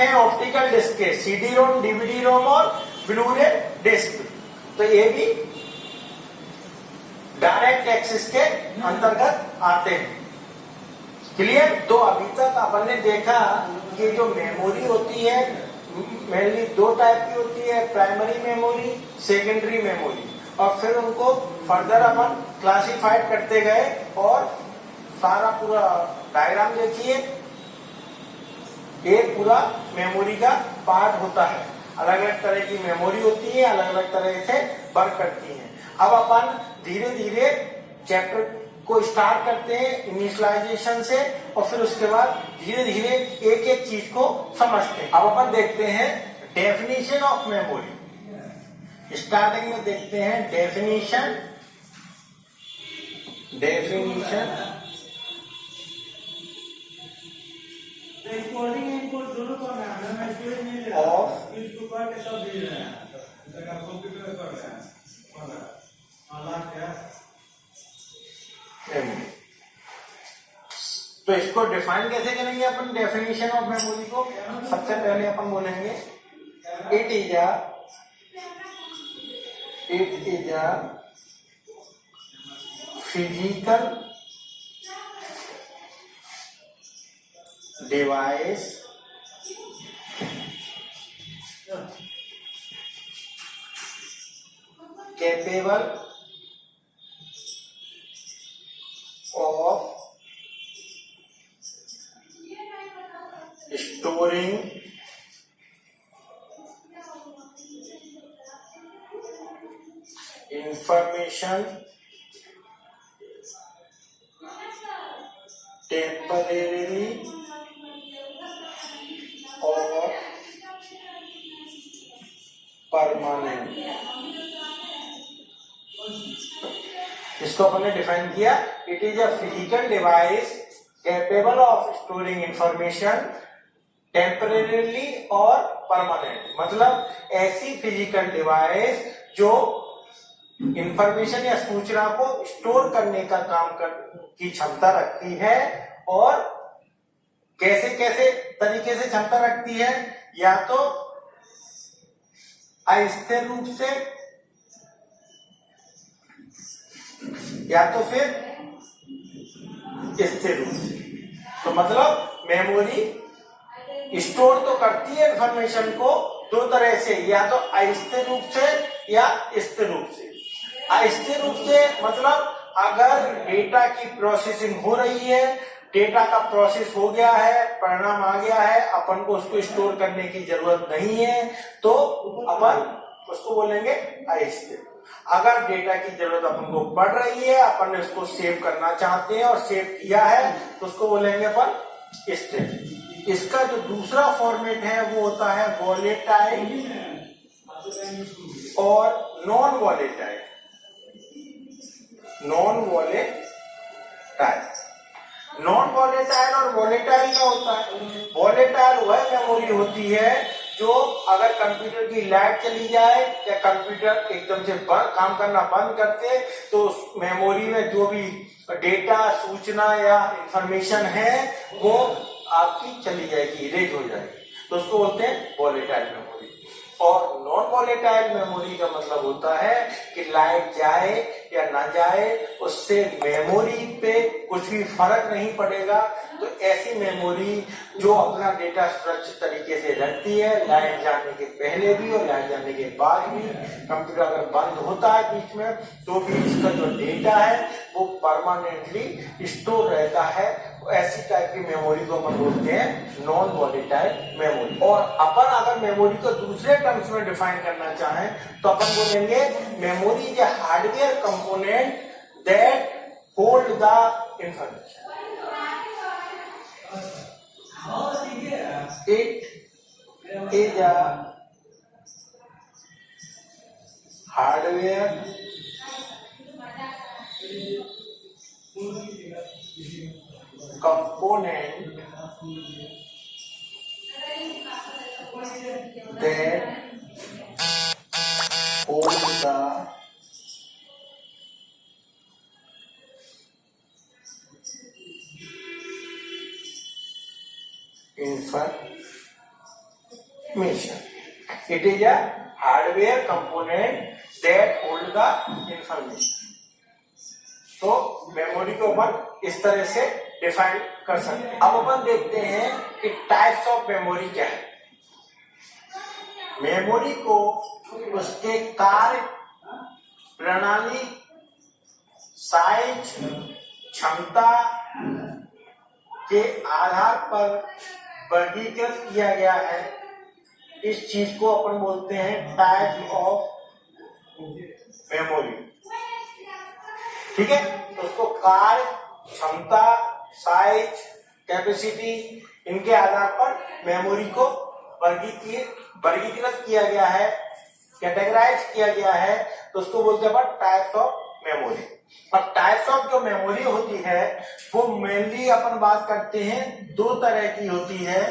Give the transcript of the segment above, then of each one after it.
हैं optical disc के, CD ROM, DVD रोम और ब्लू रे डिस्क। तो ये भी डायरेक्ट एक्सेस के अंतर्गत आते हैं। क्लियर? तो अभी तक अपन ने देखा कि जो मेमोरी होती है मेनली दो टाइप की होती है, प्राइमरी मेमोरी, सेकेंडरी मेमोरी, और फिर उनको फर्दर अपन क्लासिफाइड करते गए और सारा पूरा डायग्राम देखिए, एक पूरा मेमोरी का पार्ट होता है। अलग अलग तरह की मेमोरी होती है, अलग अलग तरह से वर्क करती है। अब अपन धीरे धीरे चैप्टर को स्टार्ट करते हैं इनिशियलाइजेशन से, और फिर उसके बाद धीरे धीरे एक एक चीज को समझते हैं। अब अपन देखते हैं डेफिनेशन ऑफ मेमोरी। स्टार्टिंग में देखते हैं डेफिनेशन ऑफ मेमोरी। तो इसको डिफाइन कैसे करेंगे अपन डेफिनेशन ऑफ मेमोरी को? सबसे पहले अपन बोलेंगे it is a physical device capable of storing information temporarily or permanently। इसको अपन ने डिफाइन किया, it is a physical device capable of storing information temporarily और परमानेंट। मतलब ऐसी फिजिकल डिवाइस जो इंफॉर्मेशन या सूचना को स्टोर करने का की क्षमता रखती है, और कैसे कैसे तरीके से क्षमता रखती है, या तो अस्थिर रूप से या तो फिर स्थिर रूप से। तो मतलब मेमोरी स्टोर तो करती है इंफॉर्मेशन को दो तरह से, या तो अस्थिर रूप से या स्थिर रूप से। अस्थिर रूप से मतलब अगर डेटा की प्रोसेसिंग हो रही है, डेटा का प्रोसेस हो गया है, परिणाम आ गया है, अपन को उसको स्टोर करने की जरूरत नहीं है, तो अपन उसको बोलेंगे अस्थिर। अगर डेटा की जरूरत अपन को पड़ रही है, अपन ने उसको सेव करना चाहते हैं और सेव किया है, तो उसको बोलेंगे अपन स्थिर। इसका जो दूसरा फॉर्मेट है वो होता है वॉलेटाइल और नॉन वॉलेटाइल। नॉन वॉलेटाइल और वॉलेटाइल क्या होता है? वॉलेटाइल वह मेमोरी होती है जो अगर कंप्यूटर की लाइट चली जाए या कंप्यूटर एकदम से काम करना बंद करते, तो उस मेमोरी में जो भी डेटा, सूचना या इंफॉर्मेशन है वो आपकी चली जाएगी, इरेज हो जाएगी। तो उसको बोलते हैं वॉलेटाइल मेमोरी। और नॉन वॉलेटाइल मेमोरी का मतलब होता है कि लाइट जाए या ना जाए उससे मेमोरी पे कुछ भी फर्क नहीं पड़ेगा। तो ऐसी मेमोरी जो अपना डेटा सुरक्षित तरीके से रखती है, लाइट जाने के पहले भी और लाइट जाने के बाद भी। कंप्यूटर अगर बंद होता है बीच में, तो भी इसका जो डेटा है वो परमानेंटली स्टोर रहता है। ऐसी टाइप की मेमोरी को अपन बोलते हैं नॉन वॉलेटाइल मेमोरी। और अपन अगर मेमोरी को दूसरे टर्म्स में डिफाइन करना चाहें तो अपन बोलेंगे memory is a hardware component that hold the information. It is a hardware component that holds the It is a hardware component that hold the information. तो मेमोरी को अपन इस तरह से डिफाइन कर सकते हैं। अब अपन देखते हैं कि टाइप्स ऑफ मेमोरी क्या है। मेमोरी को उसके कार्य प्रणाली, साइज, क्षमता के आधार पर वर्गीकृत किया गया है। इस चीज को अपन बोलते हैं टाइप ऑफ मेमोरी। ठीक है, तो उसको कार्य, क्षमता, साइज, कैपेसिटी, इनके आधार पर मेमोरी को वर्गीकृत किया गया है, कैटेगराइज किया गया है, तो उसको बोलते हैं टाइप्स ऑफ मेमोरी। अब टाइप्स ऑफ जो मेमोरी होती है वो मेनली अपन बात करते हैं दो तरह की होती है।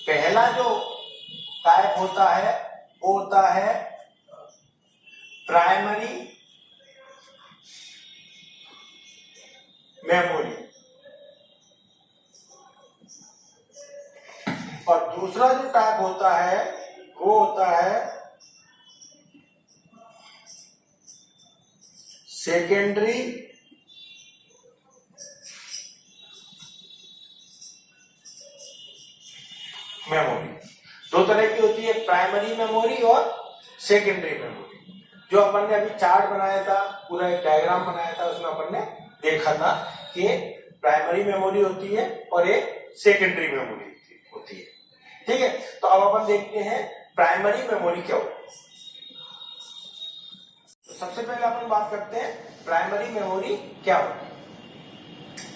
पहला जो टाइप होता है वो होता है प्राइमरी मेमोरी, और दूसरा जो टाइप होता है वो होता है सेकेंडरी मेमोरी। दो तरह की होती है, प्राइमरी मेमोरी और सेकेंडरी मेमोरी। जो अपन ने अभी चार्ट बनाया था, पूरा एक डायग्राम बनाया था, उसमें अपन ने देखा था कि प्राइमरी मेमोरी होती है और एक सेकेंडरी मेमोरी होती है। ठीक है, तो अब अपन देखते हैं प्राइमरी मेमोरी क्या होती है। तो सबसे पहले अपन बात करते हैं प्राइमरी मेमोरी क्या होती है।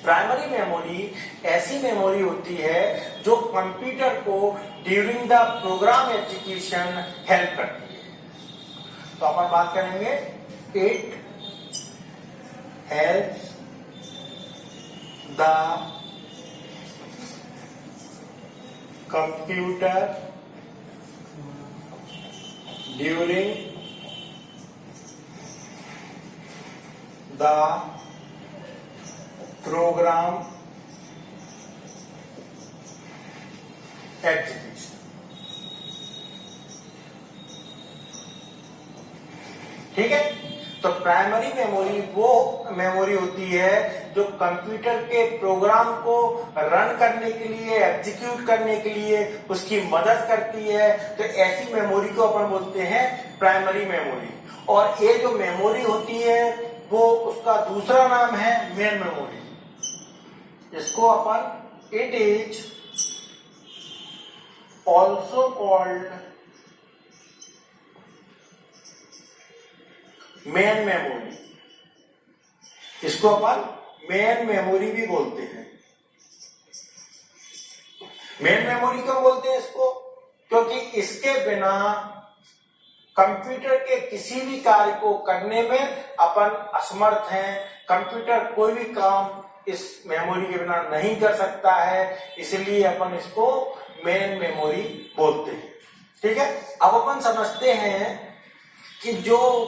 प्राइमरी मेमोरी ऐसी मेमोरी होती है जो कंप्यूटर को during the program execution help करती है। तो अपन बात करेंगे it helps the computer during the program execution. ठीक है, तो प्राइमरी मेमोरी वो मेमोरी होती है जो कंप्यूटर के प्रोग्राम को रन करने के लिए, एग्जीक्यूट करने के लिए उसकी मदद करती है। तो ऐसी मेमोरी को अपन बोलते हैं प्राइमरी मेमोरी। और ये जो मेमोरी होती है वो उसका दूसरा नाम है मेन मेमोरी। इसको अपन it is also called main memory. इसको अपन मेन मेमोरी भी बोलते हैं। मेन मेमोरी क्यों बोलते हैं इसको? क्योंकि इसके बिना कंप्यूटर के किसी भी कार्य को करने में अपन असमर्थ हैं। कंप्यूटर कोई भी काम इस मेमोरी के बिना नहीं कर सकता है, इसलिए अपन इसको मेन मेमोरी बोलते हैं। ठीक है, अब अपन समझते हैं कि जो